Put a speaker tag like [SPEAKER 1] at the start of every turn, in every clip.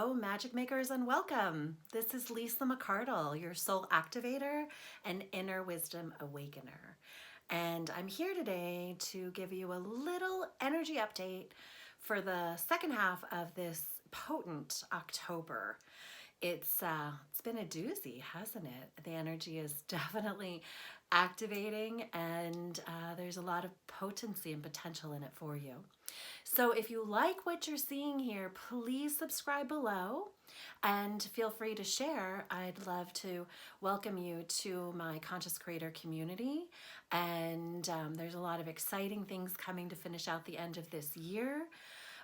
[SPEAKER 1] Hello, magic makers, and welcome. This is Lisa McCardle, your soul activator and inner wisdom awakener. And I'm here today to give you a little energy update for the second half of this potent October. It's been a doozy, hasn't it? The energy is definitely activating, and there's a lot of potency and potential in it for you. So if you like what you're seeing here, please subscribe below and feel free to share. I'd love to welcome you to my Conscious Creator community. And there's a lot of exciting things coming to finish out the end of this year,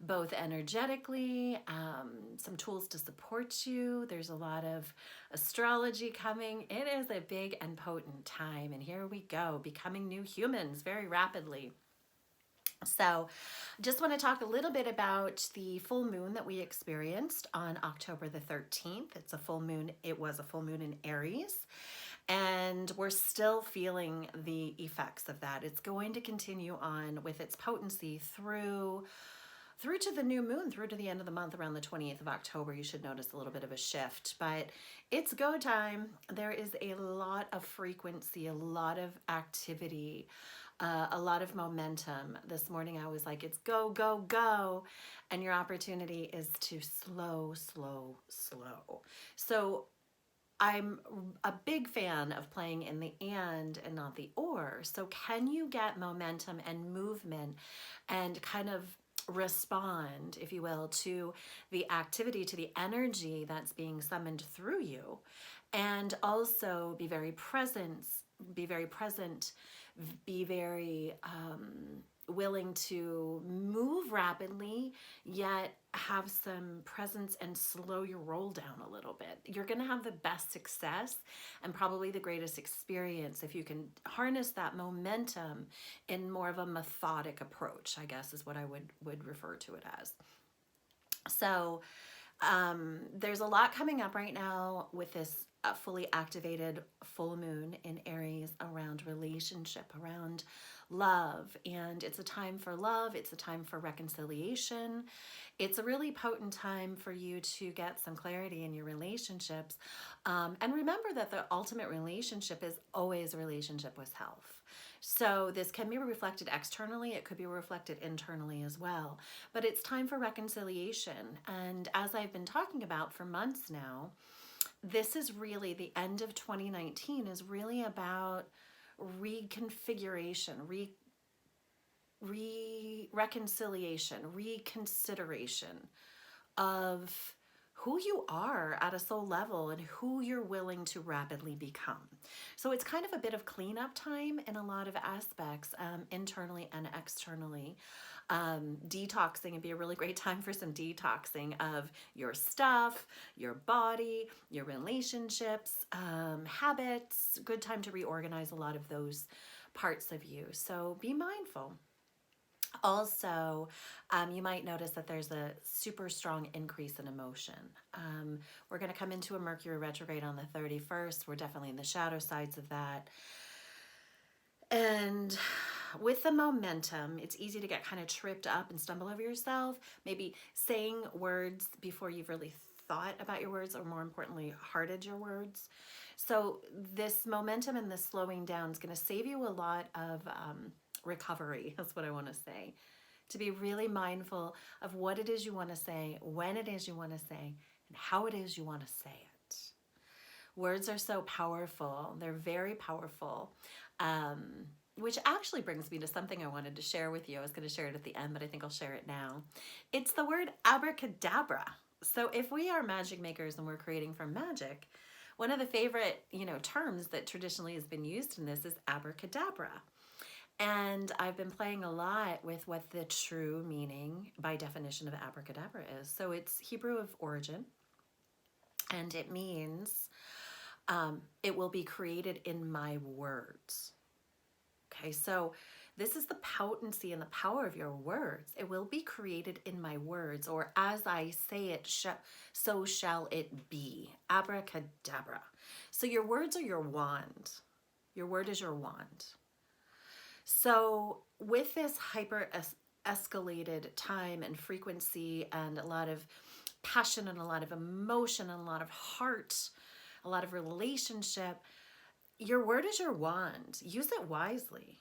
[SPEAKER 1] both energetically, some tools to support you. There's a lot of astrology coming. It is a big and potent time. And here we go, becoming new humans very rapidly. So just want to talk a little bit about the full moon that we experienced on October the 13th. It's a full moon. It was a full moon in Aries, and we're still feeling the effects of that. It's going to continue on with its potency through to the new moon, through to the end of the month around the 20th of October. You should notice a little bit of a shift, but it's go time. There is a lot of frequency, a lot of activity, a lot of momentum. This morning I was like, it's go, go, go. And your opportunity is to slow, slow, slow. So I'm a big fan of playing in the and not the or. So can you get momentum and movement and kind of respond, if you will, to the activity, to the energy that's being summoned through you, and also be very present, be very present, be very willing to move rapidly, yet have some presence and slow your roll down a little bit. You're going to have the best success and probably the greatest experience if you can harness that momentum in more of a methodic approach, I guess is what I would refer to it as. So there's a lot coming up right now with this fully activated full moon in Aries around relationship, around love. And it's a time for love. It's a time for reconciliation. It's a really potent time for you to get some clarity in your relationships. And remember that the ultimate relationship is always a relationship with self. So this can be reflected externally. It could be reflected internally as well. But it's time for reconciliation. And as I've been talking about for months now, this is really the end of 2019 is really about reconfiguration, reconciliation, reconsideration of who you are at a soul level and who you're willing to rapidly become. So it's kind of a bit of cleanup time in a lot of aspects, internally and externally. Detoxing would be a really great time for some detoxing of your stuff, your body, your relationships, habits. Good time to reorganize a lot of those parts of you. So be mindful. Also, you might notice that there's a super strong increase in emotion. We're going to come into a Mercury retrograde on the 31st. We're definitely in the shadow sides of that. And with the momentum, it's easy to get kind of tripped up and stumble over yourself, maybe saying words before you've really thought about your words, or more importantly, hearted your words. So this momentum and this slowing down is going to save you a lot of recovery. That's what I want to say. To be really mindful of what it is you want to say, when it is you want to say, and how it is you want to say it. Words are so powerful. They're very powerful. Which actually brings me to something I wanted to share with you. I was going to share it at the end, but I think I'll share it now. It's the word abracadabra. So if we are magic makers and we're creating from magic, one of the favorite, terms that traditionally has been used in this is abracadabra. And I've been playing a lot with what the true meaning by definition of abracadabra is. So it's Hebrew of origin, and it means it will be created in my words. Okay, so this is the potency and the power of your words. It will be created in my words, or as I say it, so shall it be. Abracadabra. So your words are your wand. Your word is your wand. So with this hyper escalated time and frequency and a lot of passion and a lot of emotion and a lot of heart, a lot of relationship. Your word is your wand. Use it wisely.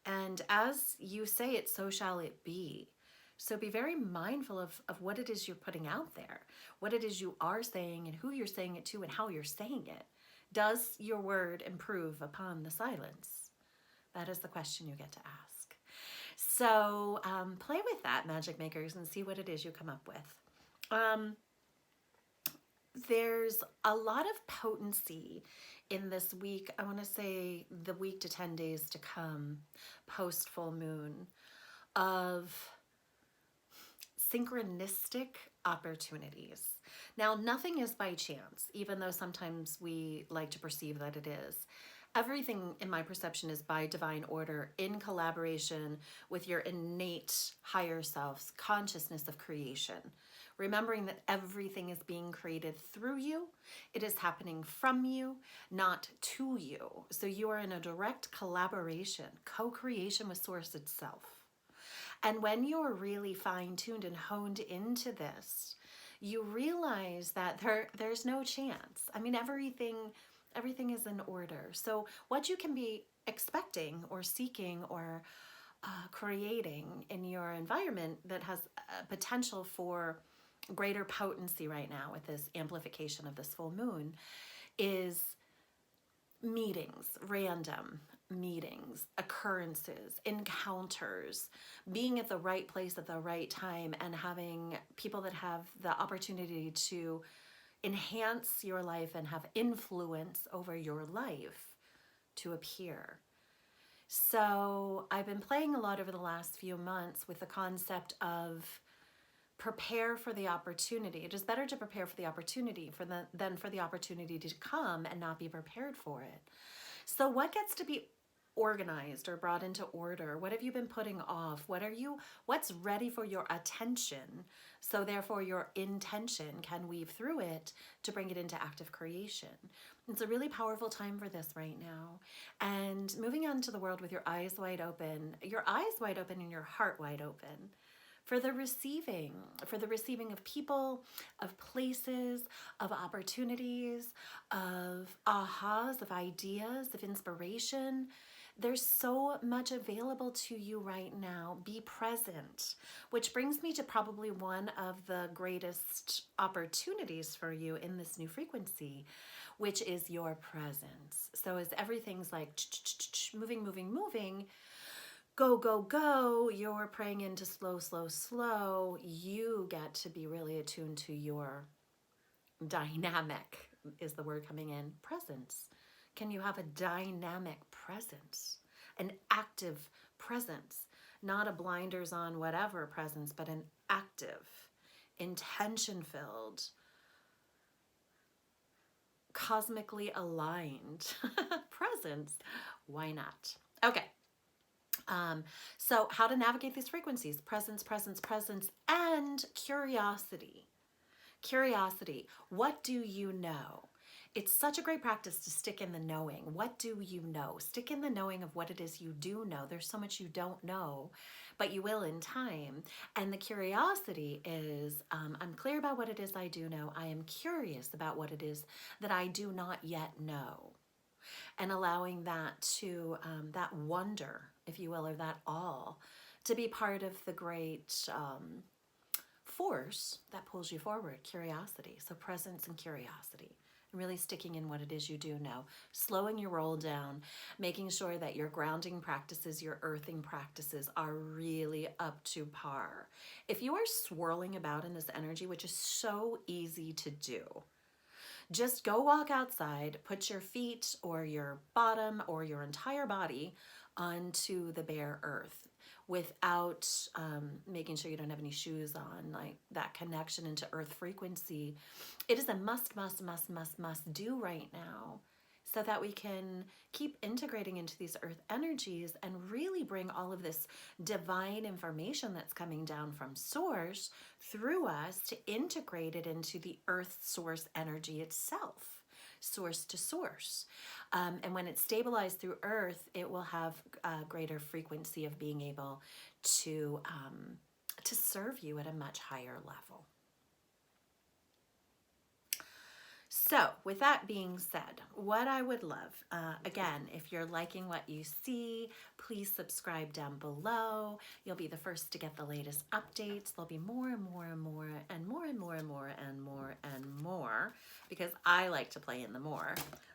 [SPEAKER 1] And as you say it, so shall it be. So be very mindful of what it is you're putting out there, what it is you are saying and who you're saying it to and how you're saying it. Does your word improve upon the silence? That is the question you get to ask. So play with that, magic makers, and see what it is you come up with. There's a lot of potency in this week. I want to say the week to 10 days to come, post full moon, of synchronistic opportunities. Now, nothing is by chance, even though sometimes we like to perceive that it is. Everything in my perception is by divine order in collaboration with your innate higher self's consciousness of creation. Remembering that everything is being created through you, it is happening from you, not to you. So you are in a direct collaboration, co-creation with Source itself. And when you're really fine-tuned and honed into this, you realize that there's no chance. I mean, everything is in order. So what you can be expecting or seeking or creating in your environment that has potential for greater potency right now with this amplification of this full moon is meetings, random meetings, occurrences, encounters, being at the right place at the right time, and having people that have the opportunity to enhance your life and have influence over your life to appear. So I've been playing a lot over the last few months with the concept of prepare for the opportunity. It is better to prepare for the opportunity than for the opportunity to come and not be prepared for it. So what gets to be organized or brought into order? What have you been putting off? What's ready for your attention? So therefore your intention can weave through it to bring it into active creation. It's a really powerful time for this right now. And moving on to the world with your eyes wide open and your heart wide open. For the receiving of people, of places, of opportunities, of ahas, of ideas, of inspiration. There's so much available to you right now. Be present, which brings me to probably one of the greatest opportunities for you in this new frequency, which is your presence. So as everything's like moving, go, go, go, you're praying into slow, slow, slow. You get to be really attuned to your dynamic, is the word coming in, presence. Can you have a dynamic presence, an active presence, not a blinders on whatever presence, but an active, intention-filled, cosmically aligned presence? Why not? Okay. So how to navigate these frequencies: presence, presence, presence, and curiosity. Curiosity. What do you know? It's such a great practice to stick in the knowing. What do you know? Stick in the knowing of what it is you do know. There's so much you don't know, but you will in time. And the curiosity is, I'm clear about what it is I do know. I am curious about what it is that I do not yet know. And allowing that to, that wonder, if you will, or that awe, to be part of the great force that pulls you forward, curiosity. So presence and curiosity. Really sticking in what it is you do know. Slowing your roll down, making sure that your grounding practices, your earthing practices are really up to par. If you are swirling about in this energy, which is so easy to do, just go walk outside, put your feet or your bottom or your entire body onto the bare earth without making sure you don't have any shoes on. Like that connection into earth frequency, it is a must do right now, so that we can keep integrating into these earth energies and really bring all of this divine information that's coming down from source through us to integrate it into the earth source energy itself, source to source. And when it's stabilized through earth, it will have a greater frequency of being able to serve you at a much higher level. So, with that being said, what I would love, again, if you're liking what you see, please subscribe down below. You'll be the first to get the latest updates. There'll be more and more and more and more and more and more and more and more, because I like to play in the more.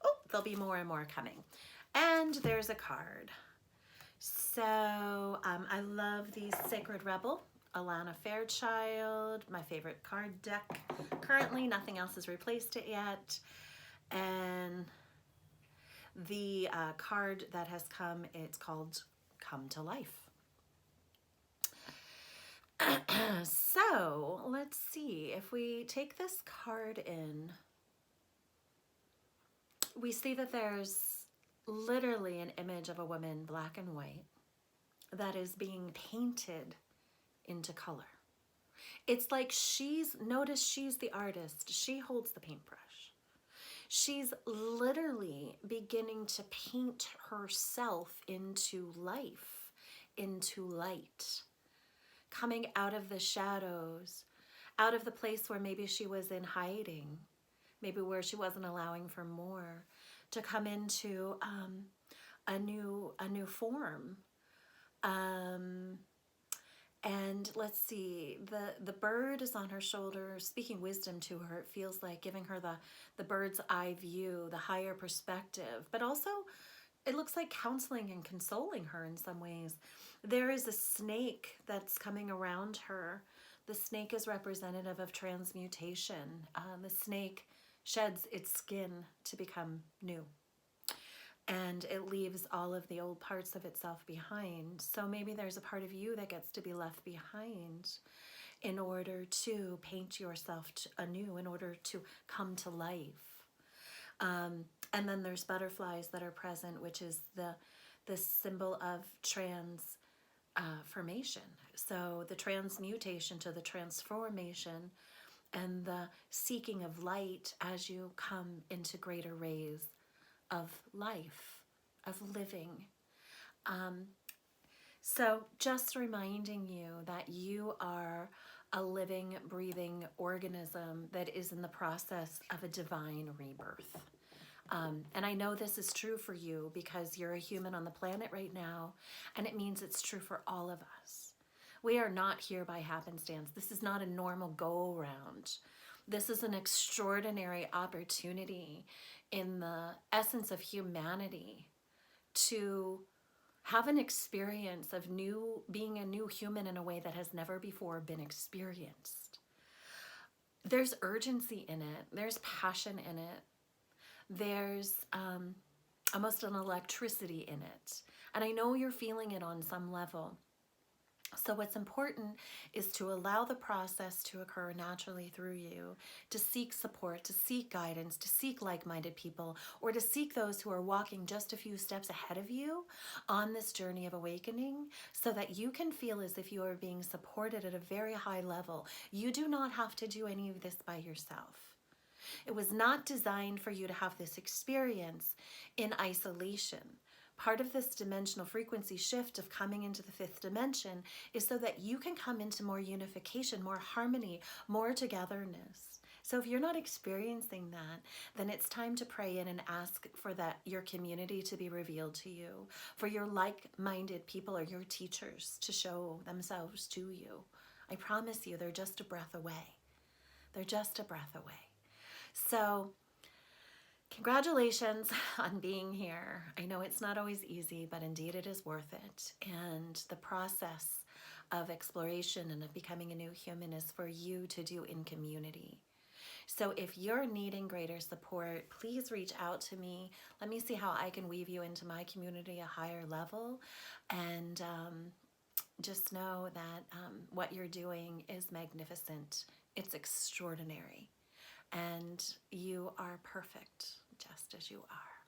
[SPEAKER 1] Oh, there'll be more and more coming. And there's a card. So I love the Sacred Rebel, Alana Fairchild, my favorite card deck. Currently, nothing else has replaced it yet. And the card that has come, it's called Come to Life. So let's see, if we take this card in, we see that there's literally an image of a woman, black and white, that is being painted into color. It's like notice she's the artist. She holds the paintbrush. She's literally beginning to paint herself into life, into light, coming out of the shadows, out of the place where maybe she was in hiding, maybe where she wasn't allowing for more, to come into a new form. And let's see, the bird is on her shoulder, speaking wisdom to her. It feels like giving her the bird's eye view, the higher perspective, but also it looks like counseling and consoling her in some ways. There is a snake that's coming around her. The snake is representative of transmutation. The snake sheds its skin to become new, and it leaves all of the old parts of itself behind. So maybe there's a part of you that gets to be left behind in order to paint yourself anew, in order to come to life. And then there's butterflies that are present, which is the symbol of transformation. So the transmutation to the transformation and the seeking of light as you come into greater rays of life, of living. So just reminding you that you are a living, breathing organism that is in the process of a divine rebirth. And I know this is true for you because you're a human on the planet right now, and it means it's true for all of us. We are not here by happenstance. This is not a normal go-around. This is an extraordinary opportunity in the essence of humanity to have an experience of being a new human in a way that has never before been experienced. There's urgency in it. There's passion in it. There's almost an electricity in it. And I know you're feeling it on some level. So what's important is to allow the process to occur naturally through you, to seek support, to seek guidance, to seek like-minded people, or to seek those who are walking just a few steps ahead of you on this journey of awakening, so that you can feel as if you are being supported at a very high level. You do not have to do any of this by yourself. It was not designed for you to have this experience in isolation. Part of this dimensional frequency shift of coming into the fifth dimension is so that you can come into more unification, more harmony, more togetherness. So if you're not experiencing that, then it's time to pray in and ask for your community to be revealed to you, for your like-minded people or your teachers to show themselves to you. I promise you, they're just a breath away. They're just a breath away. So congratulations on being here. I know it's not always easy, but indeed it is worth it. And the process of exploration and of becoming a new human is for you to do in community. So if you're needing greater support, please reach out to me. Let me see how I can weave you into my community, a higher level. And just know that what you're doing is magnificent. It's extraordinary. And you are perfect just as you are.